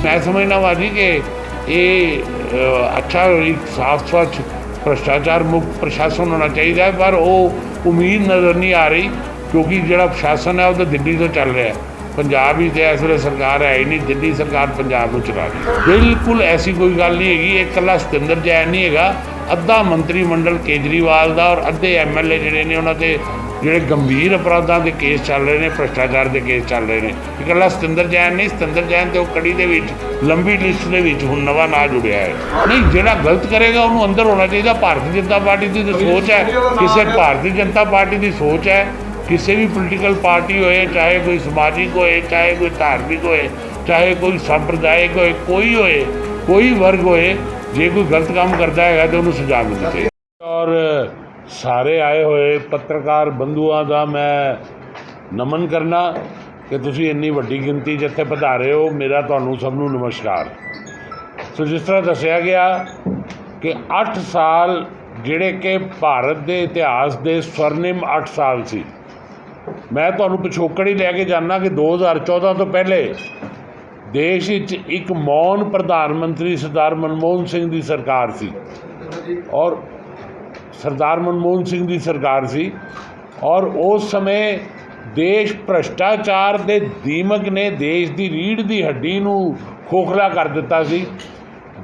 मैं समझना भाजी कि ये अच्छा एक साफ स्वच्छ भ्रष्टाचार मुक्त प्रशासन होना चाहिए, पर वो उम्मीद नज़र नहीं आ रही क्योंकि जो प्रशासन है वो तो दिल्ली तो चल रहा है, पंजाब ही तो इस वे सरकार है ही नहीं, दिल्ली सरकार पंजाब को चला रही। बिल्कुल ऐसी कोई गल नहीं हैगी, एक कला सतिंदर जैन नहीं है, अद्धा मंत्रीमंडल केजरीवाल का और अद्धे MLA जोड़े ने उन्होंने ਜਿਹੜੇ गंभीर अपराधों के केस चल रहे हैं, भ्रष्टाचार के केस चल रहे हैं। इकला सतिंਦਰ जैन नहीं, सतिंਦਰ जैन तो कड़ी के लंबी लिस्ट के हुण नवा ना जुड़िया है। नहीं, जोड़ा गलत करेगा उन्होंने अंदर होना चाहिए। भारतीय जनता पार्टी की तो सोच है, किसी भारतीय जनता पार्टी की सोच है, किसी भी पोलिटिकल पार्टी होए, चाहे कोई समाजिक होए, चाहे कोई धार्मिक होए, चाहे कोई सांप्रदायिक होए, कोई होए, कोई वर्ग होए, जे कोई गलत काम करता है तो उन्होंने सजा मिलनी चाहिए। और सारे आए हुए पत्रकार बंधुओं का मैं नमन करना कि तुसी इन्नी वड्डी गिनती जिथे पधारे हो। मेरा तुहानू सबनू नमस्कार। सो जिस तरह दसिया गया कि 8 साल जिहड़े कि भारत के इतिहास के स्वर्णिम 8 साल सी, मैं तुहानू पिछोकड़ ही लैके जाना कि 2014 तो पहले देश एक मौन प्रधानमंत्री सरदार मनमोहन सिंह की सरकार सी, और सरदार मनमोहन सिंह की सरकार सी, और उस समय देश भ्रष्टाचार के दीमक ने देश की रीढ़ की हड्डी नूं खोखला कर दिता सी।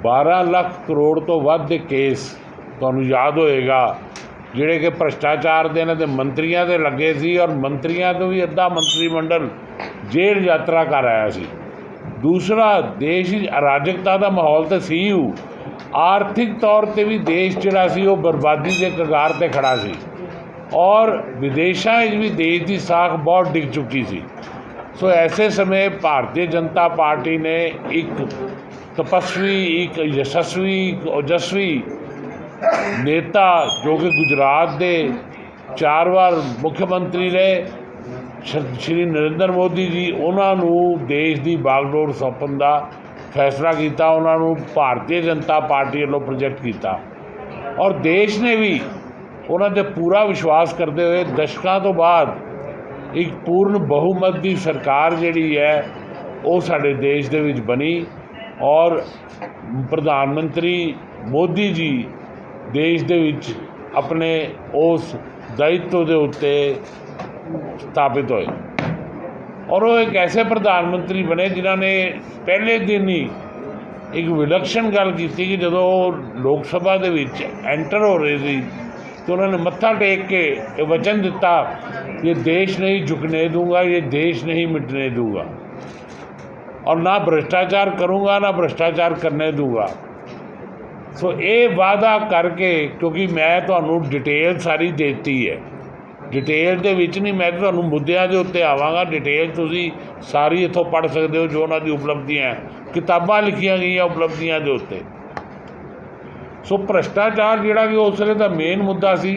12 लाख करोड़ तो वध दे केस तुहानूं याद होएगा जिहड़े कि भ्रष्टाचार दे ने ते मंत्रियों ते लगे सी, और मंत्रियों तो भी अद्धा मंत्रीमंडल जेल यात्रा कर आया सी। दूसरा, देश अराजकता का माहौल तो सी ही, आर्थिक तौर पर भी देश जिहड़ा सी वो बर्बादी के कगार पर खड़ा सी, और विदेशों भी देश की साख बहुत डिग चुकी सी। सो ऐसे समय भारतीय जनता पार्टी ने एक तपस्वी, एक यशस्वी, एक ओजस्वी नेता जो कि गुजरात के 4 बार मुख्यमंत्री रहे, श्री नरेंद्र मोदी जी, उन्होंने देश की बागडोर सौंपण का फैसला किया, उन्होंने भारतीय जनता पार्टी वालों प्रोजेक्ट किया, और देश ने भी उन्होंने पूरा विश्वास करते हुए दशकों तो बाद एक पूर्ण बहुमत की सरकार जिहड़ी है वो साडे देश दे विच बनी, और प्रधानमंत्री मोदी जी देश दे विच अपने उस दायित्व के उत्ते स्थापित होए, और वो एक ऐसे प्रधानमंत्री बने जिन्होंने पहले दिन ही एक विलक्षण गल की कि जो लोक सभा के एंटर हो रहे थे तो उन्होंने मत्था टेक के ये वचन दिता, ये देश नहीं झुकने दूंगा, ये देश नहीं मिटने दूंगा, और ना भ्रष्टाचार करूंगा, ना भ्रष्टाचार करने दूंगा। सो ये वादा करके, क्योंकि मैं तुहानू डिटेल सारी देती है, डिटेल के विच नहीं, मैं तुहानू मुद्दों के उत्ते आवांगा, डिटेल तुसी सारी इत्थों पढ़ सकते हो जो उन्होंने उपलब्धियां, किताबां लिखियां गई उपलब्धियां के उत्ते। सो भ्रष्टाचार जिहड़ा कि उस वेले दा मेन मुद्दा सी,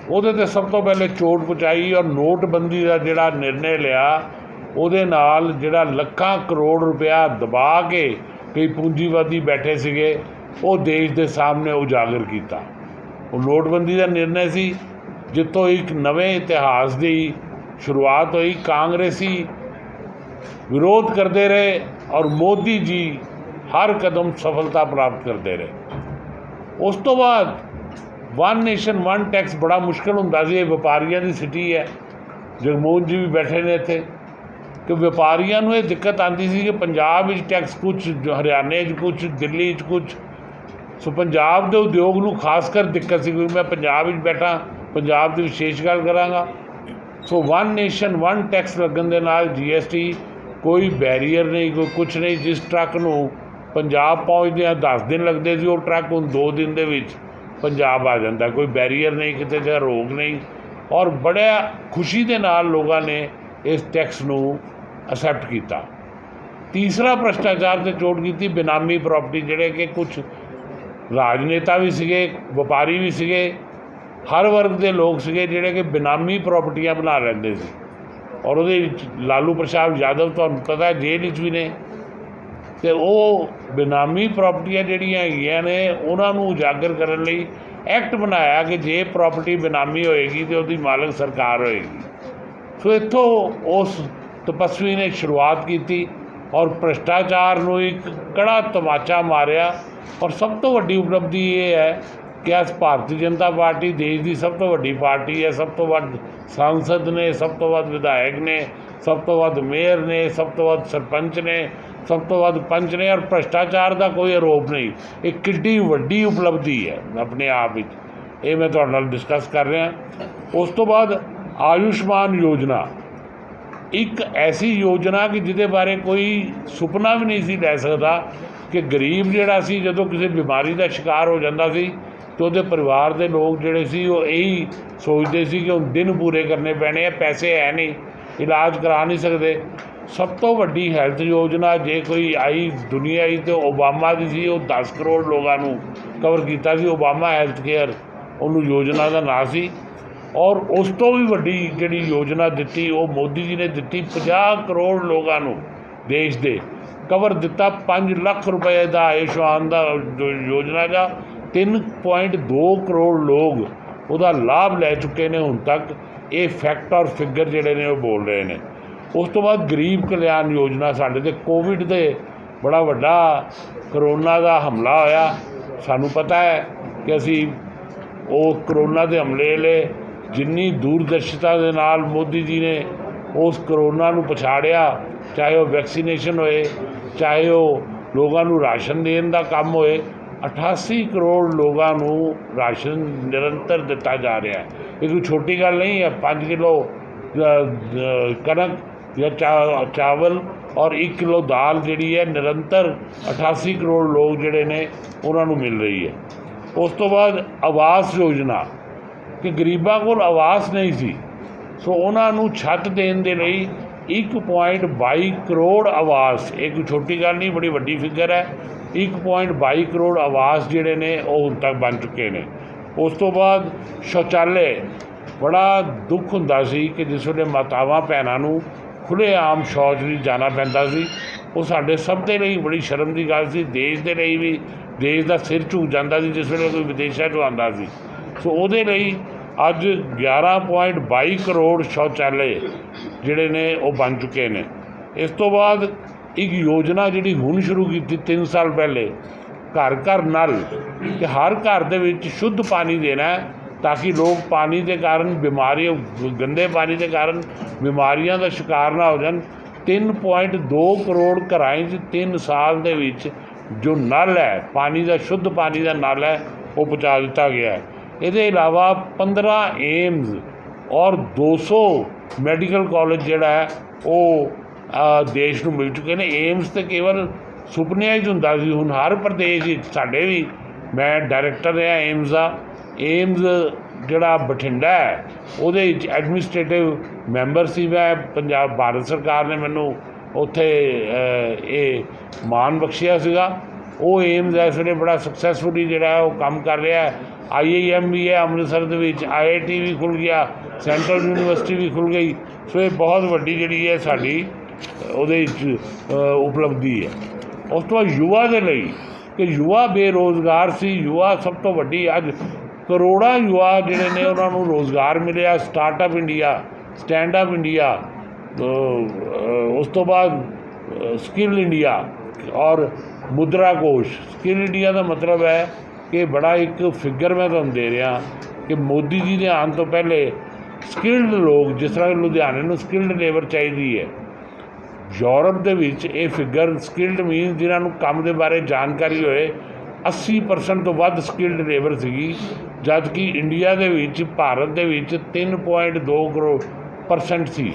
उहदे ते सब तो पहले चोट पहुँचाई, और नोटबंदी का जिहड़ा निर्णय लिया उहदे नाल जिहड़ा लाखां करोड़ रुपया दबा के कई पूंजीवादी बैठे सीगे वो देश के सामने उजागर किया। वो नोटबंदी का निर्णय सी जितों एक नवे इतिहास की शुरुआत हुई। कांग्रेसी विरोध करते रहे और मोदी जी हर कदम सफलता प्राप्त करते रहे। उस तो बाद 1 नेशन 1 टैक्स बड़ा मुश्किल होंदा सी। व्यापारियों की सिटी है, जगमोहन जी भी बैठे ने इत्थे, कि व्यापारियों को ये दिक्कत आती सी कि पंजाब में टैक्स कुछ, हरियाणे कुछ, दिल्ली कुछ। सो पंजाब के उद्योग को खासकर दिक्कत सी, क्योंकि मैं पंजाब में बैठा, पंजाब की विशेष गल करांगा। सो 1 नेशन 1 टैक्स लगन दे नाल GST कोई बैरीयर नहीं, कोई कुछ नहीं। जिस ट्रक नूं पंजाब पहुँचदे 10 दिन लगते थे, वो ट्रक हुण 2 दिन दे विच पंजाब आ जाता, कोई बैरीयर नहीं, किते दा रोक नहीं, और बड़ा खुशी के नाल लोगों ने इस टैक्स नूं एक्सैप्ट किया। तीसरा भ्रष्टाचार से चोट की बेनामी प्रॉपर्टी, जिहड़े कि कुछ राजनेता भी सीगे, व्यापारी भी सीगे, हर वर्ग के लोग सीगे जिहड़े कि बेनामी प्रॉपर्टियां बना लैंदे सी, और उहदे विच लालू प्रसाद यादव तुहानूं पता है जेल विच भी ने, तो वो बेनामी प्रॉपर्टियां जिहड़ियां हैगियां ने उन्हां नूं उजागर करन लई एक्ट बनाया कि जे प्रॉपर्टी बेनामी होएगी तो उसकी मालक सरकार होएगी। सो इत्थों उस तपस्वी ने शुरुआत की, ਔਰ ਭ੍ਰਿਸ਼ਟਾਚਾਰ ਨੂੰ ਇੱਕ ਕੜਾ ਤਮਾਚਾ ਮਾਰਿਆ। ਔਰ ਸਭ ਤੋਂ ਵੱਡੀ ਉਪਲਬਧੀ ਇਹ ਹੈ ਕਿ ਅੱਜ ਭਾਰਤੀ ਜਨਤਾ ਪਾਰਟੀ ਦੇਸ਼ ਦੀ ਸਭ ਤੋਂ ਵੱਡੀ ਪਾਰਟੀ ਹੈ। ਸਭ ਤੋਂ ਵੱਧ ਸਾਂਸਦ ਨੇ, ਸਭ ਤੋਂ ਵੱਧ ਵਿਧਾਇਕ ਨੇ, ਸਭ ਤੋਂ ਵੱਧ ਮੇਅਰ ਨੇ, ਸਭ ਤੋਂ ਵੱਧ ਸਰਪੰਚ ਨੇ, ਸਭ ਤੋਂ ਵੱਧ ਪੰਚ ਨੇ, ਔਰ ਭ੍ਰਿਸ਼ਟਾਚਾਰ ਦਾ ਕੋਈ ਆਰੋਪ ਨਹੀਂ। ਇਹ ਕਿੱਡੀ ਵੱਡੀ ਉਪਲਬਧੀ ਹੈ ਆਪਣੇ ਆਪ ਵਿੱਚ। ਇਹ ਮੈਂ ਤੁਹਾਡੇ ਨਾਲ ਡਿਸਕਸ ਕਰ ਰਿਹਾ। ਉਸ ਤੋਂ ਬਾਅਦ ਆਯੁਸ਼ਮਾਨ ਯੋਜਨਾ, ਇੱਕ ਐਸੀ ਯੋਜਨਾ ਕਿ ਜਿਹਦੇ ਬਾਰੇ ਕੋਈ ਸੁਪਨਾ ਵੀ ਨਹੀਂ ਸੀ ਲੈ ਸਕਦਾ ਕਿ ਗਰੀਬ ਜਿਹੜਾ ਸੀ ਜਦੋਂ ਕਿਸੇ ਬਿਮਾਰੀ ਦਾ ਸ਼ਿਕਾਰ ਹੋ ਜਾਂਦਾ ਸੀ ਤਾਂ ਉਹਦੇ ਪਰਿਵਾਰ ਦੇ ਲੋਕ ਜਿਹੜੇ ਸੀ ਉਹ ਇਹੀ ਸੋਚਦੇ ਸੀ ਕਿ ਹੁਣ ਦਿਨ ਪੂਰੇ ਕਰਨੇ ਪੈਣੇ ਆ, ਪੈਸੇ ਹੈ ਨਹੀਂ, ਇਲਾਜ ਕਰਾ ਨਹੀਂ ਸਕਦੇ। ਸਭ ਤੋਂ ਵੱਡੀ ਹੈਲਥ ਯੋਜਨਾ ਜੇ ਕੋਈ ਆਈ ਦੁਨੀਆ ਹੀ ਤਾਂ ਓਬਾਮਾ ਦੀ ਸੀ। ਉਹ 10 ਕਰੋੜ ਲੋਕਾਂ ਨੂੰ ਕਵਰ ਕੀਤਾ ਸੀ। ਓਬਾਮਾ ਹੈਲਥ ਕੇਅਰ ਉਹਨੂੰ ਯੋਜਨਾ ਦਾ ਨਾਂ ਸੀ। ਔਰ ਉਸ ਤੋਂ ਵੀ ਵੱਡੀ ਜਿਹੜੀ ਯੋਜਨਾ ਦਿੱਤੀ ਉਹ ਮੋਦੀ ਜੀ ਨੇ ਦਿੱਤੀ। 50 ਕਰੋੜ ਲੋਕਾਂ ਨੂੰ ਦੇਸ਼ ਦੇ ਕਵਰ ਦਿੱਤਾ। 5 ਲੱਖ ਰੁਪਏ ਦਾ ਆਯੁਸ਼ਮਾਨ ਦਾ ਯੋਜਨਾ ਦਾ 3.2 ਕਰੋੜ ਲੋਕ ਉਹਦਾ ਲਾਭ ਲੈ ਚੁੱਕੇ ਨੇ ਹੁਣ ਤੱਕ। ਇਹ ਫੈਕਟ ਔਰ ਫਿਗਰ ਜਿਹੜੇ ਨੇ ਉਹ ਬੋਲ ਰਹੇ ਨੇ। ਉਸ ਤੋਂ ਬਾਅਦ ਗਰੀਬ ਕਲਿਆਣ ਯੋਜਨਾ, ਸਾਡੇ 'ਤੇ ਕੋਵਿਡ ਦੇ ਬੜਾ ਵੱਡਾ ਕਰੋਨਾ ਦਾ ਹਮਲਾ ਹੋਇਆ। ਸਾਨੂੰ ਪਤਾ ਹੈ ਕਿ ਅਸੀਂ ਉਹ ਕਰੋਨਾ ਦੇ ਹਮਲੇ ਵੇਲੇ ਜਿੰਨੀ ਦੂਰਦਰਸ਼ਤਾ ਦੇ ਨਾਲ ਮੋਦੀ ਜੀ ਨੇ ਉਸ ਕਰੋਨਾ ਨੂੰ ਪਛਾੜਿਆ, ਚਾਹੇ ਉਹ ਵੈਕਸੀਨੇਸ਼ਨ ਹੋਏ, ਚਾਹੇ ਉਹ ਲੋਕਾਂ ਨੂੰ ਰਾਸ਼ਨ ਦੇਣ ਦਾ ਕੰਮ ਹੋਏ। 88 ਕਰੋੜ ਲੋਕਾਂ ਨੂੰ ਰਾਸ਼ਨ ਨਿਰੰਤਰ ਦਿੱਤਾ ਜਾ ਰਿਹਾ ਹੈ। ਇਹ ਕੋਈ ਛੋਟੀ ਗੱਲ ਨਹੀਂ ਹੈ। 5 ਕਿਲੋ ਕਣਕ ਜਾਂ ਚਾਵਲ ਔਰ 1 ਕਿਲੋ ਦਾਲ ਜਿਹੜੀ ਹੈ ਨਿਰੰਤਰ 88 ਕਰੋੜ ਲੋਕ ਜਿਹੜੇ ਨੇ ਉਹਨਾਂ ਨੂੰ ਮਿਲ ਰਹੀ ਹੈ। ਉਸ ਤੋਂ ਬਾਅਦ ਆਵਾਸ ਯੋਜਨਾ, ਕਿ ਗਰੀਬਾਂ ਕੋਲ ਆਵਾਸ ਨਹੀਂ ਸੀ, ਸੋ ਉਹਨਾਂ ਨੂੰ ਛੱਤ ਦੇਣ ਦੇ ਲਈ 1.22 ਕਰੋੜ ਆਵਾਸ, ਇਹ ਕੋਈ ਛੋਟੀ ਗੱਲ ਨਹੀਂ, ਬੜੀ ਵੱਡੀ ਫਿਗਰ ਹੈ। 1.22 ਕਰੋੜ ਆਵਾਸ ਜਿਹੜੇ ਨੇ ਉਹ ਹੁਣ ਤੱਕ ਬਣ ਚੁੱਕੇ ਨੇ। ਉਸ ਤੋਂ ਬਾਅਦ ਸ਼ੌਚਾਲੇ, ਬੜਾ ਦੁੱਖ ਹੁੰਦਾ ਸੀ ਕਿ ਜਿਸ ਵੇਲੇ ਮਾਤਾਵਾਂ ਭੈਣਾਂ ਨੂੰ ਖੁੱਲ੍ਹੇਆਮ ਸ਼ੌਚ ਲਈ ਜਾਣਾ ਪੈਂਦਾ ਸੀ। ਉਹ ਸਾਡੇ ਸਭ ਦੇ ਲਈ ਬੜੀ ਸ਼ਰਮ ਦੀ ਗੱਲ ਸੀ। ਦੇਸ਼ ਦੇ ਲਈ ਵੀ, ਦੇਸ਼ ਦਾ ਸਿਰ ਝੁਕ ਜਾਂਦਾ ਸੀ ਜਿਸ ਵੇਲੇ ਕੋਈ ਵਿਦੇਸ਼ਾਂ 'ਚੋਂ ਆਉਂਦਾ ਸੀ। ਸੋ ਉਹਦੇ ਲਈ ਅੱਜ 11.22 ਕਰੋੜ ਸ਼ੌਚਾਲੇ ਜਿਹੜੇ ਨੇ ਉਹ ਬਣ ਚੁੱਕੇ ਨੇ। ਇਸ ਤੋਂ ਬਾਅਦ ਇੱਕ ਯੋਜਨਾ ਜਿਹੜੀ ਹੁਣ ਸ਼ੁਰੂ ਕੀਤੀ 3 ਸਾਲ ਪਹਿਲੇ, ਘਰ ਘਰ ਨਲ, ਕਿ ਹਰ ਘਰ ਦੇ ਵਿੱਚ ਸ਼ੁੱਧ ਪਾਣੀ ਦੇਣਾ ਤਾਂ ਕਿ ਲੋਕ ਪਾਣੀ ਦੇ ਕਾਰਨ ਬਿਮਾਰੀਆਂ, ਗੰਦੇ ਪਾਣੀ ਦੇ ਕਾਰਨ ਬਿਮਾਰੀਆਂ ਦਾ ਸ਼ਿਕਾਰ ਨਾ ਹੋ ਜਾਣ। 3.2 ਕਰੋੜ ਘਰਾਂ 'ਚ 3 ਸਾਲ ਦੇ ਵਿੱਚ ਜੋ ਨਲ ਹੈ, ਪਾਣੀ ਦਾ ਸ਼ੁੱਧ ਪਾਣੀ ਦਾ ਨਲ ਹੈ, ਉਹ ਪਹੁੰਚਾ ਦਿੱਤਾ ਗਿਆ ਹੈ। ਇਹਦੇ ਇਲਾਵਾ 15 ਏਮਜ਼ ਔਰ 200 ਮੈਡੀਕਲ ਕਾਲਜ ਜਿਹੜਾ ਹੈ ਉਹ ਦੇਸ਼ ਨੂੰ ਮਿਲ ਚੁੱਕੇ ਨੇ। ਏਮਜ਼ ਤਾਂ ਕੇਵਲ ਸੁਪਨਿਆਂ 'ਚ ਹੁੰਦਾ ਸੀ, ਹੁਣ ਹਰ ਪ੍ਰਦੇਸ਼ ਵਿੱਚ, ਸਾਡੇ ਵੀ, ਮੈਂ ਡਾਇਰੈਕਟਰ ਰਿਹਾ ਏਮਜ਼ ਦਾ। ਏਮਜ਼ ਜਿਹੜਾ ਬਠਿੰਡਾ ਹੈ ਉਹਦੇ ਵਿੱਚ ਐਡਮਿਨਿਸਟ੍ਰੇਟਿਵ ਮੈਂਬਰ ਸੀ ਮੈਂ। ਪੰਜਾਬ ਭਾਰਤ ਸਰਕਾਰ ਨੇ ਮੈਨੂੰ ਉੱਥੇ ਇਹ ਮਾਣ ਬਖਸ਼ਿਆ ਸੀਗਾ। ਉਹ ਏਮਜ਼ ਇਸ ਵੇਲੇ ਬੜਾ ਸਕਸੈਸਫੁਲੀ ਜਿਹੜਾ ਉਹ ਕੰਮ ਕਰ ਰਿਹਾ ਹੈ। IIM ਵੀ ਹੈ ਅੰਮ੍ਰਿਤਸਰ ਦੇ ਵਿੱਚ, IIT ਵੀ ਖੁੱਲ੍ਹ ਗਿਆ, ਸੈਂਟਰਲ ਯੂਨੀਵਰਸਿਟੀ ਵੀ ਖੁੱਲ੍ਹ ਗਈ। ਸੋ ਇਹ ਬਹੁਤ ਵੱਡੀ ਜਿਹੜੀ ਹੈ ਸਾਡੀ ਉਹਦੇ ਵਿੱਚ ਉਪਲਬਧੀ ਹੈ। ਉਸ ਤੋਂ ਬਾਅਦ ਯੁਵਾ ਦੇ ਲਈ, ਕਿ ਯੁਵਾ ਬੇਰੁਜ਼ਗਾਰ ਸੀ, ਯੁਵਾ ਸਭ ਤੋਂ ਵੱਡੀ, ਅੱਜ ਕਰੋੜਾਂ ਯੁਵਾ ਜਿਹੜੇ ਨੇ ਉਹਨਾਂ ਨੂੰ ਰੁਜ਼ਗਾਰ ਮਿਲਿਆ। ਸਟਾਰਟਅਪ ਇੰਡੀਆ, ਸਟੈਂਡਅਪ ਇੰਡੀਆ, ਉਸ ਤੋਂ ਬਾਅਦ ਸਕਿੱਲ ਇੰਡੀਆ ਔਰ ਮੁਦਰਾ ਕੋਸ਼। ਸਕਿੱਲ ਇੰਡੀਆ ਦਾ ਮਤਲਬ ਹੈ ਕਿ ਬੜਾ ਇੱਕ ਫਿਗਰ ਮੈਂ ਤੁਹਾਨੂੰ ਦੇ ਰਿਹਾ ਕਿ ਮੋਦੀ ਜੀ ਦੇ ਆਉਣ ਤੋਂ ਪਹਿਲੇ ਸਕਿੱਲਡ ਲੋਕ, ਜਿਸ ਤਰ੍ਹਾਂ ਲੁਧਿਆਣੇ ਨੂੰ ਸਕਿੱਲਡ ਲੇਬਰ ਚਾਹੀਦੀ ਹੈ, ਯੂਰਪ ਦੇ ਵਿੱਚ ਇਹ ਫਿਗਰ ਸਕਿੱਲਡ ਮੀਨਸ ਜਿਨ੍ਹਾਂ ਨੂੰ ਕੰਮ ਦੇ ਬਾਰੇ ਜਾਣਕਾਰੀ ਹੋਏ, 80% ਤੋਂ ਵੱਧ ਸਕਿੱਲਡ ਲੇਬਰ ਸੀਗੀ। ਜਦ ਕਿ ਇੰਡੀਆ ਦੇ ਵਿੱਚ, ਭਾਰਤ ਦੇ ਵਿੱਚ 3.2 ਕਰੋੜ% ਸੀ।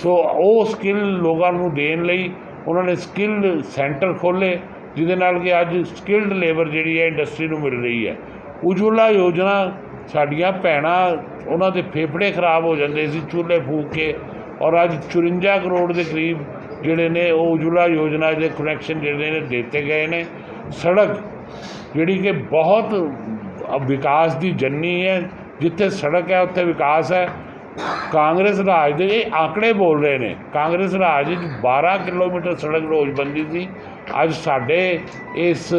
ਸੋ ਉਹ ਸਕਿੱਲ ਲੋਕਾਂ ਨੂੰ ਦੇਣ ਲਈ ਉਹਨਾਂ ਨੇ ਸਕਿੱਲ ਸੈਂਟਰ ਖੋਲ੍ਹੇ, ਜਿਹਦੇ ਨਾਲ ਕਿ ਅੱਜ ਸਕਿੱਲਡ ਲੇਬਰ ਜਿਹੜੀ ਹੈ ਇੰਡਸਟਰੀ ਨੂੰ ਮਿਲ ਰਹੀ ਹੈ। ਉਜਵਲਾ ਯੋਜਨਾ, ਸਾਡੀਆਂ ਭੈਣਾਂ, ਉਹਨਾਂ ਦੇ ਫੇਫੜੇ ਖਰਾਬ ਹੋ ਜਾਂਦੇ ਸੀ ਚੁੱਲ੍ਹੇ ਫੂਕ ਕੇ, ਔਰ ਅੱਜ 54 ਕਰੋੜ ਦੇ ਕਰੀਬ ਜਿਹੜੇ ਨੇ ਉਹ ਉਜਵਲਾ ਯੋਜਨਾ ਦੇ ਕਨੈਕਸ਼ਨ ਜਿਹੜੇ ਨੇ ਦਿੱਤੇ ਗਏ ਨੇ। ਸੜਕ ਜਿਹੜੀ ਕਿ ਬਹੁਤ ਵਿਕਾਸ ਦੀ ਜੰਨੀ ਹੈ, ਜਿੱਥੇ ਸੜਕ ਹੈ ਉੱਥੇ ਵਿਕਾਸ ਹੈ। ਕਾਂਗਰਸ ਰਾਜ ਦੇ ਇਹ ਆંકੜੇ ਬੋਲ ਰਹੇ ਨੇ, ਕਾਂਗਰਸ ਰਾਜ ਵਿੱਚ 12 ਕਿਲੋਮੀਟਰ ਸੜਕ ਰੋਜ਼ ਬਣਦੀ ਸੀ। ਅੱਜ ਸਾਡੇ ਇਸ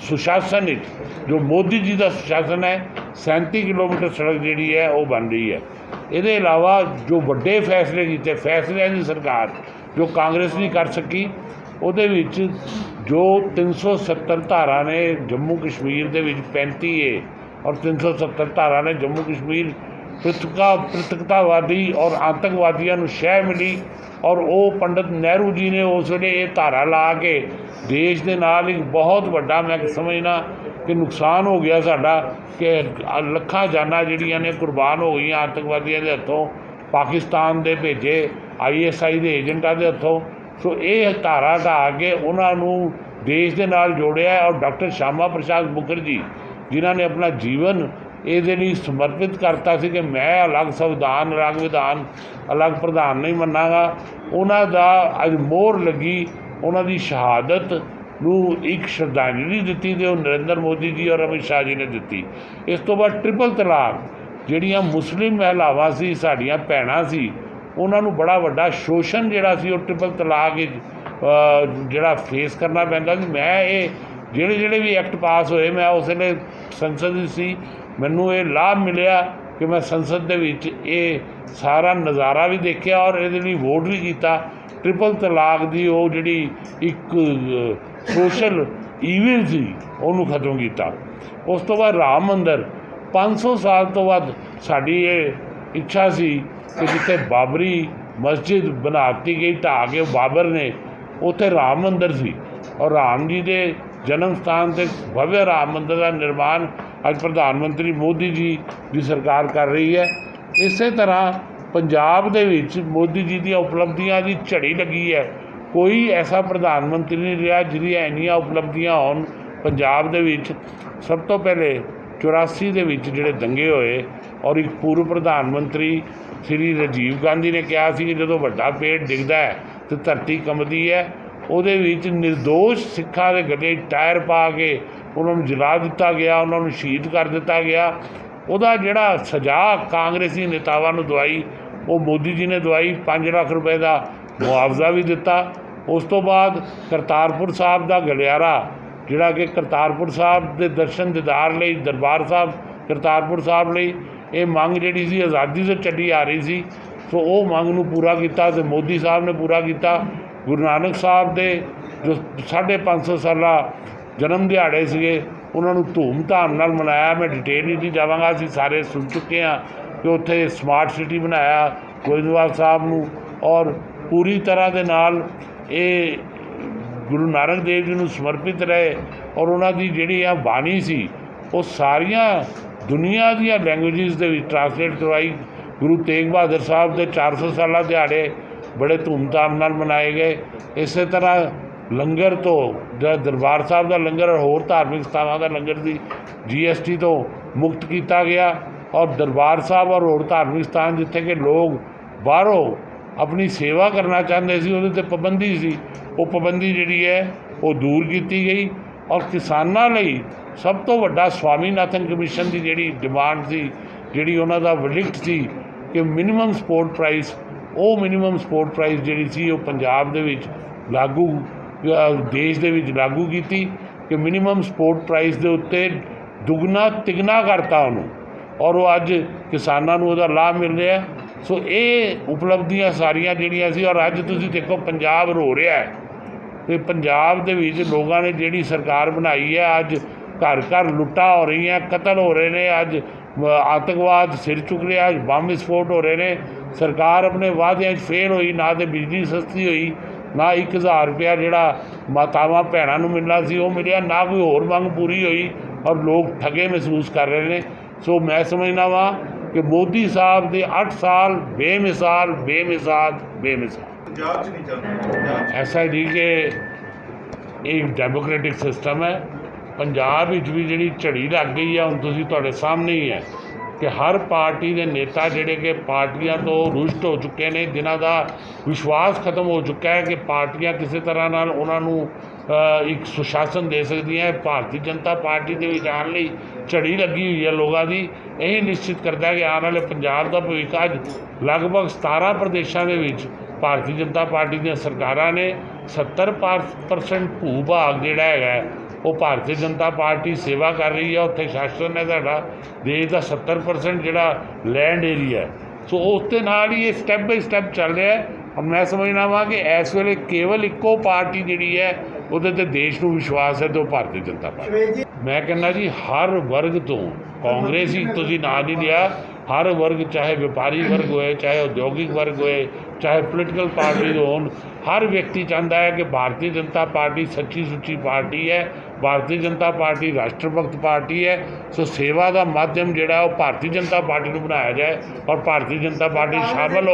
ਸੁਸ਼ਾਸਨ ਵਿੱਚ, ਜੋ ਮੋਦੀ ਜੀ ਦਾ ਸੁਸ਼ਾਸਨ ਹੈ, 37 ਕਿਲੋਮੀਟਰ ਸੜਕ ਜਿਹੜੀ ਹੈ ਉਹ ਬਣ ਰਹੀ ਹੈ। ਇਹਦੇ ਇਲਾਵਾ ਜੋ ਵੱਡੇ ਫੈਸਲੇ ਕੀਤੇ, ਫੈਸਲਿਆਂ ਦੀ ਸਰਕਾਰ ਜੋ ਕਾਂਗਰਸ ਨਹੀਂ ਕਰ ਸਕੀ, ਉਹਦੇ ਵਿੱਚ ਜੋ 370 ਧਾਰਾ ਨੇ ਜੰਮੂ ਕਸ਼ਮੀਰ ਦੇ ਵਿੱਚ 35 ਏ ਔਰ 370 ਧਾਰਾ ਨੇ ਜੰਮੂ ਕਸ਼ਮੀਰ ਪ੍ਰਤੱਖਤਾਵਾਦੀ ਔਰ ਆਤੰਕਵਾਦੀਆਂ ਨੂੰ ਸ਼ਹਿ ਮਿਲੀ ਔਰ ਉਹ ਪੰਡਿਤ ਨਹਿਰੂ ਜੀ ਨੇ ਉਸ ਵੇਲੇ ਇਹ ਧਾਰਾ ਲਾ ਕੇ ਦੇਸ਼ ਦੇ ਨਾਲ ਇੱਕ ਬਹੁਤ ਵੱਡਾ ਮੈਂ ਸਮਝਦਾ ਕਿ ਨੁਕਸਾਨ ਹੋ ਗਿਆ ਸਾਡਾ ਕਿ ਲੱਖਾਂ ਜਾਨਾਂ ਜਿਹੜੀਆਂ ਨੇ ਕੁਰਬਾਨ ਹੋ ਗਈਆਂ ਆਤੰਕਵਾਦੀਆਂ ਦੇ ਹੱਥੋਂ, ਪਾਕਿਸਤਾਨ ਦੇ ਭੇਜੇ ISI ਦੇ ਏਜੰਟਾਂ ਦੇ ਹੱਥੋਂ। ਸੋ ਇਹ ਧਾਰਾ ਢਾਹ ਕੇ ਉਹਨਾਂ ਨੂੰ ਦੇਸ਼ ਦੇ ਨਾਲ ਜੋੜਿਆ ਔਰ ਡਾਕਟਰ ਸ਼ਿਆਮਾ ਪ੍ਰਸਾਦ ਮੁਖਰਜੀ ਜਿਨ੍ਹਾਂ ਨੇ ਆਪਣਾ ਜੀਵਨ ਇਹਦੇ ਲਈ ਸਮਰਪਿਤ ਕਰਤਾ ਸੀ ਕਿ ਮੈਂ ਅਲੱਗ ਸੰਵਿਧਾਨ, ਅਲੱਗ ਵਿਧਾਨ, ਅਲੱਗ ਪ੍ਰਧਾਨ ਨਹੀਂ ਮੰਨਾਂਗਾ, ਉਹਨਾਂ ਦਾ ਅੱਜ ਮੋਹਰ ਲੱਗੀ, ਉਹਨਾਂ ਦੀ ਸ਼ਹਾਦਤ ਨੂੰ ਇੱਕ ਸ਼ਰਧਾਂਜਲੀ ਦਿੱਤੀ ਤੇ ਉਹ ਨਰਿੰਦਰ ਮੋਦੀ ਜੀ ਔਰ ਅਮਿਤ ਸ਼ਾਹ ਜੀ ਨੇ ਦਿੱਤੀ। ਇਸ ਤੋਂ ਬਾਅਦ ਟ੍ਰਿਪਲ ਤਲਾਕ, ਜਿਹੜੀਆਂ ਮੁਸਲਿਮ ਮਹਿਲਾਵਾਂ ਸੀ, ਸਾਡੀਆਂ ਭੈਣਾਂ ਸੀ, ਉਹਨਾਂ ਨੂੰ ਬੜਾ ਵੱਡਾ ਸ਼ੋਸ਼ਣ ਜਿਹੜਾ ਸੀ ਉਹ ਟ੍ਰਿਪਲ ਤਲਾਕ ਜਿਹੜਾ ਫੇਸ ਕਰਨਾ ਪੈਂਦਾ ਸੀ। ਮੈਂ ਇਹ ਜਿਹੜੇ ਵੀ ਐਕਟ ਪਾਸ ਹੋਏ, ਮੈਂ ਉਸ ਵੇਲੇ ਸੰਸਦ ਵਿੱਚ ਸੀ, ਮੈਨੂੰ ਇਹ ਲਾਭ ਮਿਲਿਆ ਕਿ ਮੈਂ ਸੰਸਦ ਦੇ ਵਿੱਚ ਇਹ ਸਾਰਾ ਨਜ਼ਾਰਾ ਵੀ ਦੇਖਿਆ ਔਰ ਇਹਦੇ ਲਈ ਵੋਟ ਵੀ ਕੀਤਾ। ਟ੍ਰਿਪਲ ਤਲਾਕ ਦੀ ਉਹ ਜਿਹੜੀ ਇੱਕ ਸੋਸ਼ਲ ਈਵਲ ਸੀ ਉਹਨੂੰ ਖਤਮ ਕੀਤਾ। ਉਸ ਤੋਂ ਬਾਅਦ ਰਾਮ ਮੰਦਰ 500 ਸਾਲ ਤੋਂ ਵੱਧ ਸਾਡੀ ਇਹ ਇੱਛਾ ਸੀ ਕਿ ਜਿੱਥੇ ਬਾਬਰੀ ਮਸਜਿਦ ਬਣਾ ਦਿੱਤੀ ਗਈ, ਢਾਹ ਕੇ ਬਾਬਰ ਨੇ, ਉੱਥੇ ਰਾਮ ਮੰਦਰ ਸੀ ਔਰ ਰਾਮ ਜੀ ਦੇ ਜਨਮ ਸਥਾਨ 'ਤੇ ਭਵਯ ਰਾਮ ਮੰਦਰ ਦਾ ਨਿਰਮਾਣ ਅੱਜ ਪ੍ਰਧਾਨ ਮੰਤਰੀ ਮੋਦੀ ਜੀ ਦੀ ਸਰਕਾਰ ਕਰ ਰਹੀ ਹੈ। ਇਸੇ ਤਰ੍ਹਾਂ ਪੰਜਾਬ ਦੇ ਵਿੱਚ ਮੋਦੀ ਜੀ ਦੀਆਂ ਉਪਲਬਧੀਆਂ ਦੀ ਝੜੀ ਲੱਗੀ ਹੈ। ਕੋਈ ਐਸਾ ਪ੍ਰਧਾਨ ਮੰਤਰੀ ਨਹੀਂ ਰਿਹਾ ਜਿਹਦੀਆਂ ਇੰਨੀਆਂ ਉਪਲਬਧੀਆਂ ਹੋਣ ਪੰਜਾਬ ਦੇ ਵਿੱਚ। ਸਭ ਤੋਂ ਪਹਿਲੇ 84 ਦੇ ਵਿੱਚ ਜਿਹੜੇ ਦੰਗੇ ਹੋਏ ਔਰ ਇੱਕ ਪੂਰਵ ਪ੍ਰਧਾਨ ਮੰਤਰੀ ਸ਼੍ਰੀ ਰਾਜੀਵ ਗਾਂਧੀ ਨੇ ਕਿਹਾ ਸੀ ਕਿ ਜਦੋਂ ਵੱਡਾ ਪੇੜ ਡਿੱਗਦਾ ਹੈ ਤੇ ਧਰਤੀ ਕੰਬਦੀ ਹੈ, ਉਹਦੇ ਵਿੱਚ ਨਿਰਦੋਸ਼ ਸਿੱਖਾਂ ਦੇ ਗਲੇ ਟਾਇਰ ਪਾ ਕੇ ਉਹਨਾਂ ਨੂੰ ਜਲਾ ਦਿੱਤਾ ਗਿਆ, ਉਹਨਾਂ ਨੂੰ ਸ਼ਹੀਦ ਕਰ ਦਿੱਤਾ ਗਿਆ। ਉਹਦਾ ਜਿਹੜਾ ਸਜ਼ਾ ਕਾਂਗਰਸੀ ਨੇਤਾਵਾਂ ਨੂੰ ਦਵਾਈ ਉਹ ਮੋਦੀ ਜੀ ਨੇ ਦਵਾਈ, 5 ਲੱਖ ਰੁਪਏ ਦਾ ਮੁਆਵਜ਼ਾ ਵੀ ਦਿੱਤਾ। ਉਸ ਤੋਂ ਬਾਅਦ ਕਰਤਾਰਪੁਰ ਸਾਹਿਬ ਦਾ ਗਲਿਆਰਾ, ਜਿਹੜਾ ਕਿ ਕਰਤਾਰਪੁਰ ਸਾਹਿਬ ਦੇ ਦਰਸ਼ਨ ਦੀਦਾਰ ਲਈ, ਦਰਬਾਰ ਸਾਹਿਬ ਕਰਤਾਰਪੁਰ ਸਾਹਿਬ ਲਈ ਇਹ ਮੰਗ ਜਿਹੜੀ ਸੀ ਆਜ਼ਾਦੀ ਤੋਂ ਚੱਲੀ ਆ ਰਹੀ ਸੀ, ਸੋ ਉਹ ਮੰਗ ਨੂੰ ਪੂਰਾ ਕੀਤਾ ਤੇ ਮੋਦੀ ਸਾਹਿਬ ਨੇ ਪੂਰਾ ਕੀਤਾ। ਗੁਰੂ ਨਾਨਕ ਸਾਹਿਬ ਦੇ ਜੋ 550 ਸਾਲਾ ਜਨਮ ਦਿਹਾੜੇ ਸੀਗੇ ਉਹਨਾਂ ਨੂੰ ਧੂਮ-ਧਾਮ ਨਾਲ ਮਨਾਇਆ। ਮੈਂ ਡਿਟੇਲ ਹੀ ਨਹੀਂ ਜਾਵਾਂਗਾ, ਅਸੀਂ ਸਾਰੇ ਸੁਣ ਚੁੱਕੇ ਹਾਂ ਕਿ ਉੱਥੇ ਸਮਾਰਟ ਸਿਟੀ ਬਣਾਇਆ ਗੋਇੰਦਵਾਲ ਸਾਹਿਬ ਨੂੰ ਔਰ ਪੂਰੀ ਤਰ੍ਹਾਂ ਦੇ ਨਾਲ ਇਹ ਗੁਰੂ ਨਾਨਕ ਦੇਵ ਜੀ ਨੂੰ ਸਮਰਪਿਤ ਰਹੇ ਔਰ ਉਹਨਾਂ ਦੀ ਜਿਹੜੀ ਆ ਬਾਣੀ ਸੀ ਉਹ ਸਾਰੀਆਂ ਦੁਨੀਆ ਦੀਆਂ ਲੈਂਗੁਏਜਿਸ ਦੇ ਵਿੱਚ ਟਰਾਂਸਲੇਟ ਕਰਵਾਈ। ਗੁਰੂ ਤੇਗ ਬਹਾਦਰ ਸਾਹਿਬ ਦੇ 400 ਸਾਲਾ ਦਿਹਾੜੇ ਬੜੇ ਧੂਮ-ਧਾਮ ਨਾਲ ਮਨਾਏ ਗਏ। ਇਸੇ ਤਰ੍ਹਾਂ ਲੰਗਰ ਤੋਂ ਦਰਬਾਰ ਸਾਹਿਬ ਦਾ ਲੰਗਰ ਔਰ ਹੋਰ ਧਾਰਮਿਕ ਸਥਾਨਾਂ ਦਾ ਲੰਗਰ ਦੀ GST ਤੋਂ ਮੁਕਤ ਕੀਤਾ ਗਿਆ ਔਰ ਦਰਬਾਰ ਸਾਹਿਬ ਔਰ ਹੋਰ ਧਾਰਮਿਕ ਸਥਾਨ ਜਿੱਥੇ ਕਿ ਲੋਕ ਬਾਹਰੋਂ ਆਪਣੀ ਸੇਵਾ ਕਰਨਾ ਚਾਹੁੰਦੇ ਸੀ ਉਹਦੇ 'ਤੇ ਪਾਬੰਦੀ ਸੀ, ਉਹ ਪਾਬੰਦੀ ਜਿਹੜੀ ਹੈ ਉਹ ਦੂਰ ਕੀਤੀ ਗਈ। ਔਰ ਕਿਸਾਨਾਂ ਲਈ ਸਭ ਤੋਂ ਵੱਡਾ ਸਵਾਮੀਨਾਥਨ ਕਮਿਸ਼ਨ ਦੀ ਜਿਹੜੀ ਡਿਮਾਂਡ ਸੀ, ਜਿਹੜੀ ਉਹਨਾਂ ਦਾ ਵਰਡਿਕਟ ਸੀ ਕਿ ਮਿਨੀਮਮ ਸਪੋਰਟ ਪ੍ਰਾਈਸ, ਉਹ ਮਿਨੀਮਮ ਸਪੋਰਟ ਪ੍ਰਾਈਸ ਜਿਹੜੀ ਸੀ ਉਹ ਪੰਜਾਬ ਦੇ ਵਿੱਚ ਲਾਗੂ, ਦੇਸ਼ ਦੇ ਵਿੱਚ ਲਾਗੂ ਕੀਤੀ ਕਿ ਮਿਨੀਮਮ ਸਪੋਰਟ ਪ੍ਰਾਈਸ ਦੇ ਉੱਤੇ ਦੁੱਗਣਾ ਤਿਗਣਾ ਕਰਤਾ ਉਹਨੂੰ ਔਰ ਉਹ ਅੱਜ ਕਿਸਾਨਾਂ ਨੂੰ ਉਹਦਾ ਲਾਭ ਮਿਲ ਰਿਹਾ। ਸੋ ਇਹ ਉਪਲਬਧੀਆਂ ਸਾਰੀਆਂ ਜਿਹੜੀਆਂ ਸੀ ਔਰ ਅੱਜ ਤੁਸੀਂ ਦੇਖੋ ਪੰਜਾਬ ਰੋ ਰਿਹਾ ਹੈ ਅਤੇ ਪੰਜਾਬ ਦੇ ਵਿੱਚ ਲੋਕਾਂ ਨੇ ਜਿਹੜੀ ਸਰਕਾਰ ਬਣਾਈ ਹੈ, ਅੱਜ ਘਰ ਘਰ ਲੁੱਟਾਂ ਹੋ ਰਹੀਆਂ, ਕਤਲ ਹੋ ਰਹੇ ਨੇ, ਅੱਜ ਆਤੰਕਵਾਦ ਸਿਰ ਚੁੱਕ ਰਿਹਾ, ਅੱਜ ਬੰਬ ਵਿਸਫੋਟ ਹੋ ਰਹੇ ਨੇ। ਸਰਕਾਰ ਆਪਣੇ ਵਾਅਦਿਆਂ 'ਚ ਫੇਲ ਹੋਈ, ਨਾ ਤਾਂ ਬਿਜਲੀ ਸਸਤੀ ਹੋਈ, ਨਾ 1000 ਰੁਪਇਆ ਜਿਹੜਾ ਮਾਤਾਵਾਂ ਭੈਣਾਂ ਨੂੰ ਮਿਲਣਾ ਸੀ ਉਹ ਮਿਲਿਆ, ਨਾ ਕੋਈ ਹੋਰ ਮੰਗ ਪੂਰੀ ਹੋਈ ਔਰ ਲੋਕ ਠੱਗੇ ਮਹਿਸੂਸ ਕਰ ਰਹੇ ਨੇ। ਸੋ ਮੈਂ ਸਮਝਦਾ ਵਾਂ ਕਿ ਮੋਦੀ ਸਾਹਿਬ ਦੇ 8 ਸਾਲ ਬੇਮਿਸਾਲ ਬੇਮਿਸਾਲ ਬੇਮਿਸਾਲ। ਪੰਜਾਬ 'ਚ ਨਹੀਂ ਚੱਲਦਾ ਐਸਾ ਨਹੀਂ ਕਿ ਇਹ ਡੈਮੋਕ੍ਰੈਟਿਕ ਸਿਸਟਮ ਹੈ। ਪੰਜਾਬ ਵਿੱਚ ਵੀ ਜਿਹੜੀ ਝੜੀ ਲੱਗ ਗਈ ਹੈ, ਹੁਣ ਤੁਸੀਂ ਤੁਹਾਡੇ ਸਾਹਮਣੇ ਹੀ ਹੈ ਕਿ ਹਰ ਪਾਰਟੀ ਦੇ ਨੇਤਾ ਜਿਹੜੇ ਕਿ ਪਾਰਟੀਆਂ ਤੋਂ ਰੁਸ਼ਟ ਹੋ ਚੁੱਕੇ ਨੇ, ਜਿਨ੍ਹਾਂ ਦਾ ਵਿਸ਼ਵਾਸ ਖਤਮ ਹੋ ਚੁੱਕਾ ਹੈ ਕਿ ਪਾਰਟੀਆਂ ਕਿਸੇ ਤਰ੍ਹਾਂ ਨਾਲ ਉਹਨਾਂ ਨੂੰ ਇੱਕ ਸੁਸ਼ਾਸਨ ਦੇ ਸਕਦੀਆਂ। ਭਾਰਤੀ ਜਨਤਾ ਪਾਰਟੀ ਦੇ ਵਿੱਚ ਆਉਣ ਲਈ ਝੜੀ ਲੱਗੀ ਹੋਈ ਹੈ ਲੋਕਾਂ ਦੀ। ਇਹ ਨਿਸ਼ਚਿਤ ਕਰਦਾ ਹੈ ਕਿ ਆਉਣ ਵਾਲੇ ਪੰਜਾਬ ਦਾ ਭਵਿੱਖ ਅੱਜ ਲਗਭਗ 17 ਪ੍ਰਦੇਸ਼ਾਂ ਦੇ ਵਿੱਚ ਭਾਰਤੀ ਜਨਤਾ ਪਾਰਟੀ ਦੀਆਂ ਸਰਕਾਰਾਂ ਨੇ। 70% ਭੂ ਭਾਗ ਜਿਹੜਾ ਹੈਗਾ ਉਹ ਭਾਰਤੀ ਜਨਤਾ ਪਾਰਟੀ ਸੇਵਾ ਕਰ ਰਹੀ ਹੈ। ਉੱਥੇ ਸ਼ਾਸਨ ਹੈ ਸਾਡਾ ਦੇਸ਼ ਦਾ 70% ਜਿਹੜਾ ਲੈਂਡ ਏਰੀਆ। ਸੋ ਉਸ ਦੇ ਨਾਲ ਹੀ ਇਹ ਸਟੈਪ ਬਾਈ ਸਟੈਪ ਚੱਲ ਰਿਹਾ ਹੈ ਹੁਣ ਮੈਂ ਸਮਝਦਾ ਵਾਂ ਕਿ ਇਸ ਵੇਲੇ ਕੇਵਲ ਇੱਕੋ ਪਾਰਟੀ ਜਿਹੜੀ ਹੈ ਉਹਦੇ ਤੇ ਦੇਸ਼ ਨੂੰ ਵਿਸ਼ਵਾਸ ਹੈ ਤੇ ਉਹ ਭਾਰਤੀ ਜਨਤਾ ਪਾਰਟੀ। ਮੈਂ ਕਹਿੰਦਾ ਜੀ ਹਰ ਵਰਗ ਤੋਂ, ਕਾਂਗਰਸ ਹੀ ਤੁਸੀਂ ਨਾਂ ਨਹੀਂ ਲਿਆ, ਹਰ ਵਰਗ, ਚਾਹੇ ਵਪਾਰੀ ਵਰਗ ਹੋਏ, ਚਾਹੇ ਉਦਯੋਗਿਕ ਵਰਗ ਹੋਏ, ਚਾਹੇ ਪੋਲੀਟੀਕਲ ਪਾਰਟੀ ਹੋਣ, ਹਰ ਵਿਅਕਤੀ ਚਾਹੁੰਦਾ ਹੈ ਕਿ ਭਾਰਤੀ ਜਨਤਾ ਪਾਰਟੀ ਸੱਚੀ ਸੁੱਚੀ ਪਾਰਟੀ ਹੈ, ਭਾਰਤੀ ਜਨਤਾ ਪਾਰਟੀ ਰਾਸ਼ਟਰ ਭਗਤ ਪਾਰਟੀ ਹੈ। ਸੋ ਸੇਵਾ ਦਾ ਮਾਧਿਅਮ ਜਿਹੜਾ ਉਹ ਭਾਰਤੀ ਜਨਤਾ ਪਾਰਟੀ ਨੂੰ ਬਣਾਇਆ ਜਾਏ ਔਰ ਭਾਰਤੀ ਜਨਤਾ ਪਾਰਟੀ ਸ਼ਾਮਲ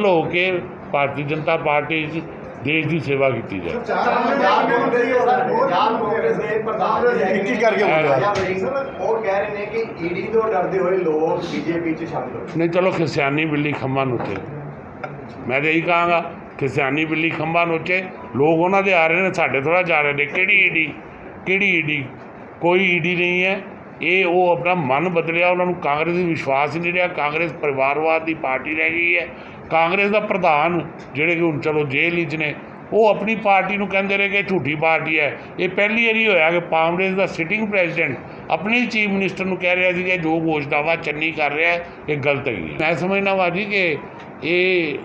ਹੋ ਕੇ ਭਾਰਤੀ ਜਨਤਾ ਪਾਰਟੀ 'ਚ ਦੇਸ਼ ਦੀ ਸੇਵਾ ਕੀਤੀ ਜਾਏ। ਪੰਜਾਬ ਕਾਂਗਰਸ ਦੇ ਪ੍ਰਧਾਨ ਇੱਕ ਹੀ ਕਰਕੇ ਬੋਲਿਆ। ਉਹ ਕਹਿ ਰਹੇ ਨੇ ਕਿ ਈਡੀ ਤੋਂ ਡਰਦੇ ਹੋਏ ਲੋਕ ਬੀਜੇਪੀ 'ਚ ਸ਼ਾਮਲ ਹੋ। ਨਹੀਂ, ਚਲੋ ਖਿਸਿਆਨੀ ਬਿੱਲੀ ਖੰਭਾਂ ਨੋਚੇ, ਮੈਂ ਤਾਂ ਇਹੀ ਕਹਾਂਗਾ ਖਿਸਿਆਨੀ ਬਿੱਲੀ ਖੰਭਾਂ ਨੋਚੇ। ਲੋਕ ਉਹਨਾਂ ਦੇ ਆ ਰਹੇ ਨੇ, ਸਾਡੇ ਥੋੜ੍ਹਾ ਜਾ ਰਹੇ ਨੇ। ਕਿਹੜੀ ਈਡੀ? ਕੋਈ ਈਡੀ ਨਹੀਂ ਹੈ। ਇਹ ਉਹ ਆਪਣਾ ਮਨ ਬਦਲਿਆ, ਉਹਨਾਂ ਨੂੰ ਕਾਂਗਰਸ 'ਤੇ ਵਿਸ਼ਵਾਸ ਹੀ ਨਹੀਂ ਰਿਹਾ। ਕਾਂਗਰਸ ਪਰਿਵਾਰਵਾਦ ਦੀ ਪਾਰਟੀ ਰਹਿ ਗਈ ਹੈ। ਕਾਂਗਰਸ ਦਾ ਪ੍ਰਧਾਨ ਜਿਹੜੇ ਕਿ ਹੁਣ ਚਲੋ ਜੇਲ੍ਹ ਵਿੱਚ ਨੇ, ਉਹ ਆਪਣੀ ਪਾਰਟੀ ਨੂੰ ਕਹਿੰਦੇ ਰਹੇ ਕਿ ਝੂਠੀ ਪਾਰਟੀ ਹੈ। ਇਹ ਪਹਿਲੀ ਵਾਰੀ ਹੋਇਆ ਕਿ ਕਾਂਗਰਸ ਦਾ ਸਿਟਿੰਗ ਪ੍ਰੈਜ਼ੀਡੈਂਟ ਆਪਣੇ ਚੀਫ ਮਿਨਿਸਟਰ ਨੂੰ ਕਹਿ ਰਿਹਾ ਸੀ ਕਿ ਜੋ ਘੋਸ਼ਣਾਵਾਂ ਚੰਨੀ ਕਰ ਰਿਹਾ ਇਹ ਗਲਤ ਹੈਗੀ ਹੈ। ਮੈਂ ਸਮਝਦਾ ਵਾ ਜੀ ਕਿ ਇਹ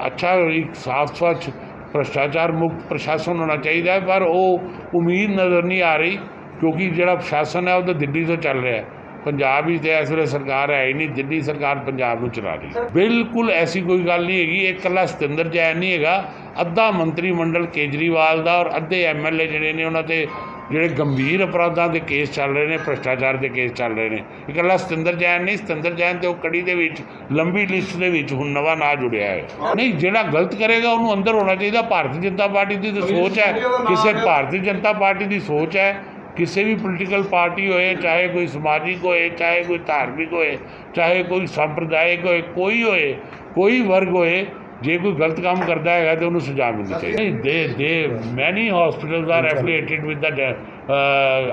ਅੱਛਾ ਇੱਕ ਸਾਫ਼ ਸੁਥਰਾ ਭ੍ਰਿਸ਼ਟਾਚਾਰ ਮੁਕਤ ਪ੍ਰਸ਼ਾਸਨ ਹੋਣਾ ਚਾਹੀਦਾ ਹੈ, ਪਰ ਉਹ ਉਮੀਦ ਨਜ਼ਰ ਨਹੀਂ ਆ ਰਹੀ ਕਿਉਂਕਿ ਜਿਹੜਾ ਪ੍ਰਸ਼ਾਸਨ ਹੈ ਉਹ ਤਾਂ ਦਿੱਲੀ ਤੋਂ ਚੱਲ ਰਿਹਾ। ਪੰਜਾਬ ਵਿੱਚ ਤਾਂ ਇਸ ਵੇਲੇ ਸਰਕਾਰ ਹੈ ਹੀ ਨਹੀਂ, ਦਿੱਲੀ ਸਰਕਾਰ ਪੰਜਾਬ ਨੂੰ ਚਲਾ ਰਹੀ। ਬਿਲਕੁਲ ਐਸੀ ਕੋਈ ਗੱਲ ਨਹੀਂ ਹੈਗੀ। ਇਹ ਇਕੱਲਾ ਸਤਿੰਦਰ ਜੈਨ ਨਹੀਂ ਹੈਗਾ, ਅੱਧਾ ਮੰਤਰੀ ਮੰਡਲ ਕੇਜਰੀਵਾਲ ਦਾ ਔਰ ਅੱਧੇ MLA ਜਿਹੜੇ ਨੇ ਉਹਨਾਂ 'ਤੇ ਜਿਹੜੇ ਗੰਭੀਰ ਅਪਰਾਧਾਂ ਦੇ ਕੇਸ ਚੱਲ ਰਹੇ ਨੇ, ਭ੍ਰਿਸ਼ਟਾਚਾਰ ਦੇ ਕੇਸ ਚੱਲ ਰਹੇ ਨੇ। ਇਕੱਲਾ ਸਤਿੰਦਰ ਜੈਨ ਨਹੀਂ, ਸਤਿੰਦਰ ਜੈਨ ਤੇ ਉਹ ਕੜੀ ਦੇ ਵਿੱਚ ਲੰਬੀ ਲਿਸਟ ਦੇ ਵਿੱਚ ਹੁਣ ਨਵਾਂ ਨਾਂ ਜੁੜਿਆ ਹੈ। ਨਹੀਂ, ਜਿਹੜਾ ਗਲਤ ਕਰੇਗਾ ਉਹਨੂੰ ਅੰਦਰ ਹੋਣਾ ਚਾਹੀਦਾ। ਭਾਰਤੀ ਜਨਤਾ ਪਾਰਟੀ ਦੀ ਤਾਂ ਸੋਚ ਹੈ, ਕਿਸੇ ਭਾਰਤੀ ਜਨਤਾ ਪਾਰਟੀ ਦੀ ਸੋਚ ਹੈ, ਕਿਸੇ ਵੀ ਪੋਲੀਟੀਕਲ ਪਾਰਟੀ ਹੋਏ, ਚਾਹੇ ਕੋਈ ਸਮਾਜਿਕ ਹੋਏ, ਚਾਹੇ ਕੋਈ ਧਾਰਮਿਕ ਹੋਏ, ਚਾਹੇ ਕੋਈ ਸੰਪਰਦਾਇਕ ਹੋਏ, ਕੋਈ ਹੋਏ, ਕੋਈ ਵਰਗ ਹੋਏ, ਜੇ ਕੋਈ ਗਲਤ ਕੰਮ ਕਰਦਾ ਹੈਗਾ ਤਾਂ ਉਹਨੂੰ ਸਜ਼ਾ ਮਿਲਣੀ ਚਾਹੀਦੀ। The many hospitals are affiliated with the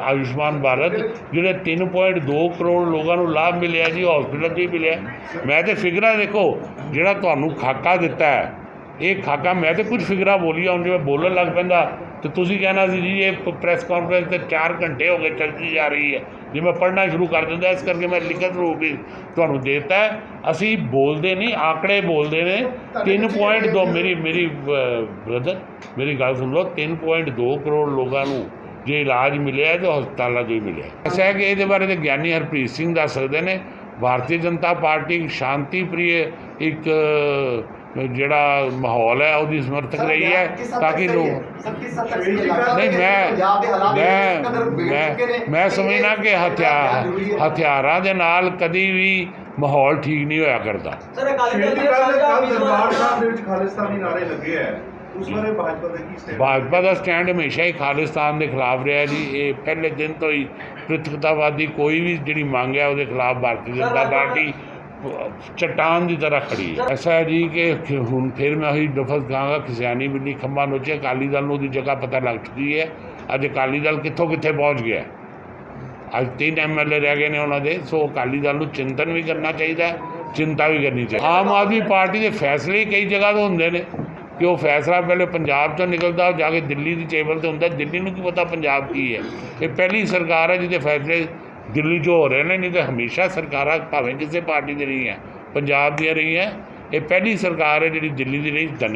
Ayushman Bharat, ਜਿਹੜੇ 3.2 ਕਰੋੜ ਲੋਕਾਂ ਨੂੰ ਲਾਭ ਮਿਲਿਆ ਜੀ, ਹਸਪੀਟਲ 'ਚ ਹੀ ਮਿਲਿਆ। ਮੈਂ ਤਾਂ ਫਿਗਰਾਂ ਦੇਖੋ, ਜਿਹੜਾ ਤੁਹਾਨੂੰ ਖਾਕਾ ਦਿੱਤਾ ਹੈ, ਇਹ ਖਾਕਾ ਮੈਂ ਤਾਂ ਕੁਝ ਫਿਗਰਾਂ ਬੋਲੀਆਂ, ਹੁਣ ਜੇ ਮੈਂ ਬੋਲਣ ਲੱਗ ਪੈਂਦਾ ਤਾਂ ਤੁਸੀਂ ਕਹਿਣਾ ਸੀ ਜੀ ਇਹ ਪ੍ਰੈਸ ਕਾਨਫਰੰਸ ਤੇ 4 ਘੰਟੇ ਹੋ ਗਏ ਚੱਲਦੀ ਜਾ ਰਹੀ ਹੈ, ਜੇ ਮੈਂ ਪੜ੍ਹਨਾ ਸ਼ੁਰੂ ਕਰ ਦਿੰਦਾ। ਇਸ ਕਰਕੇ ਮੈਂ ਲਿਖਤ ਰੂਪ ਵੀ ਤੁਹਾਨੂੰ ਦੇ ਦਿੱਤਾ ਹੈ। ਅਸੀਂ ਬੋਲਦੇ ਨਹੀਂ, ਆંકੜੇ ਬੋਲਦੇ ਨੇ। 3.2 ਮੇਰੀ ਬ੍ਰਦਰ ਮੇਰੀ ਗੱਲ ਸੁਣ ਲਓ, 3.2 ਕਰੋੜ ਲੋਕਾਂ ਨੂੰ ਜੇ ਇਲਾਜ ਮਿਲਿਆ ਤਾਂ ਹਸਪਤਾਲਾਂ 'ਚੋਂ ਹੀ ਮਿਲਿਆ। ਐਸਾ ਹੈ ਕਿ ਇਹਦੇ ਬਾਰੇ ਤਾਂ ਗਿਆਨੀ ਹਰਪ੍ਰੀਤ ਸਿੰਘ ਦੱਸ ਸਕਦੇ ਨੇ। ਭਾਰਤੀ ਜਨਤਾ ਪਾਰਟੀ ਸ਼ਾਂਤੀ ਪ੍ਰਿਯ ਇੱਕ ਜਿਹੜਾ ਮਾਹੌਲ ਹੈ ਉਹਦੀ ਸਮਰਥਕ ਰਹੀ ਹੈ ਤਾਂ ਕਿ ਲੋਕ ਨਹੀਂ, ਮੈਂ ਸਮਝਦਾ ਕਿ ਹਥਿਆਰਾਂ ਦੇ ਨਾਲ ਕਦੀ ਵੀ ਮਾਹੌਲ ਠੀਕ ਨਹੀਂ ਹੋਇਆ ਕਰਦਾ। ਦਰਬਾਰ ਸਾਹਿਬ ਦੇ ਵਿੱਚ ਖਾਲਿਸਤਾਨੀ ਨਾਰੇ ਲੱਗੇ ਹੈ, ਉਸ ਬਾਰੇ ਭਾਜਪਾ ਦਾ ਕੀ ਸਟੈਂਡ? ਭਾਜਪਾ ਦਾ ਸਟੈਂਡ ਹਮੇਸ਼ਾ ਹੀ ਖਾਲਿਸਤਾਨ ਦੇ ਖਿਲਾਫ ਰਿਹਾ ਜੀ। ਇਹ ਪਹਿਲੇ ਦਿਨ ਤੋਂ ਹੀ ਪ੍ਰਿਤਕਤਾਵਾਦੀ ਕੋਈ ਵੀ ਜਿਹੜੀ ਮੰਗ ਹੈ ਉਹਦੇ ਖਿਲਾਫ ਭਾਰਤੀ ਜਨਤਾ ਪਾਰਟੀ ਚਟਾਨ ਦੀ ਤਰ੍ਹਾਂ ਖੜੀ ਹੈ। ਐਸਾ ਹੈ ਜੀ ਕਿ ਹੁਣ ਫਿਰ ਮੈਂ ਉਹੀ ਲਫ਼ਜ਼ ਕਹਾਂਗਾ, ਖਿਸਿਆਨੀ ਬਿੱਲੀ ਖੰਭਾਂ ਨੋਚੇ। ਅਕਾਲੀ ਦਲ ਨੂੰ ਉਹਦੀ ਜਗ੍ਹਾ ਪਤਾ ਲੱਗ ਚੁੱਕੀ ਹੈ। ਅੱਜ ਅਕਾਲੀ ਦਲ ਕਿੱਥੇ ਪਹੁੰਚ ਗਿਆ। ਅੱਜ 3 MLA ਰਹਿ ਗਏ ਨੇ ਉਹਨਾਂ ਦੇ। ਸੋ ਅਕਾਲੀ ਦਲ ਨੂੰ ਚਿੰਤਨ ਵੀ ਕਰਨਾ ਚਾਹੀਦਾ, ਚਿੰਤਾ ਵੀ ਕਰਨੀ ਚਾਹੀਦੀ। ਆਮ ਆਦਮੀ ਪਾਰਟੀ ਦੇ ਫੈਸਲੇ ਕਈ ਜਗ੍ਹਾ ਤੋਂ ਹੁੰਦੇ ਨੇ ਕਿ ਉਹ ਫੈਸਲਾ ਪਹਿਲੇ ਪੰਜਾਬ ਤੋਂ ਨਿਕਲਦਾ ਜਾ ਕੇ ਦਿੱਲੀ ਦੀ ਟੇਬਲ 'ਤੇ ਹੁੰਦਾ। ਦਿੱਲੀ ਨੂੰ ਕੀ ਪਤਾ ਪੰਜਾਬ ਕੀ ਹੈ। ਇਹ ਪਹਿਲੀ ਸਰਕਾਰ ਹੈ ਜਿਹਦੇ ਫੈਸਲੇ ਦਿੱਲੀ 'ਚ ਹੋ ਰਹੇ ਨੇ, ਨਹੀਂ ਤਾਂ ਹਮੇਸ਼ਾ ਸਰਕਾਰਾਂ ਭਾਵੇਂ ਕਿਸੇ ਪਾਰਟੀ ਦੀ ਰਹੀ ਹੈ, ਪੰਜਾਬ ਦੀਆਂ ਰਹੀਆਂ। ਇਹ ਪਹਿਲੀ ਸਰਕਾਰ ਹੈ ਜਿਹੜੀ ਦਿੱਲੀ ਦੀ ਰਹੀ। ਧੰਨਵਾਦ।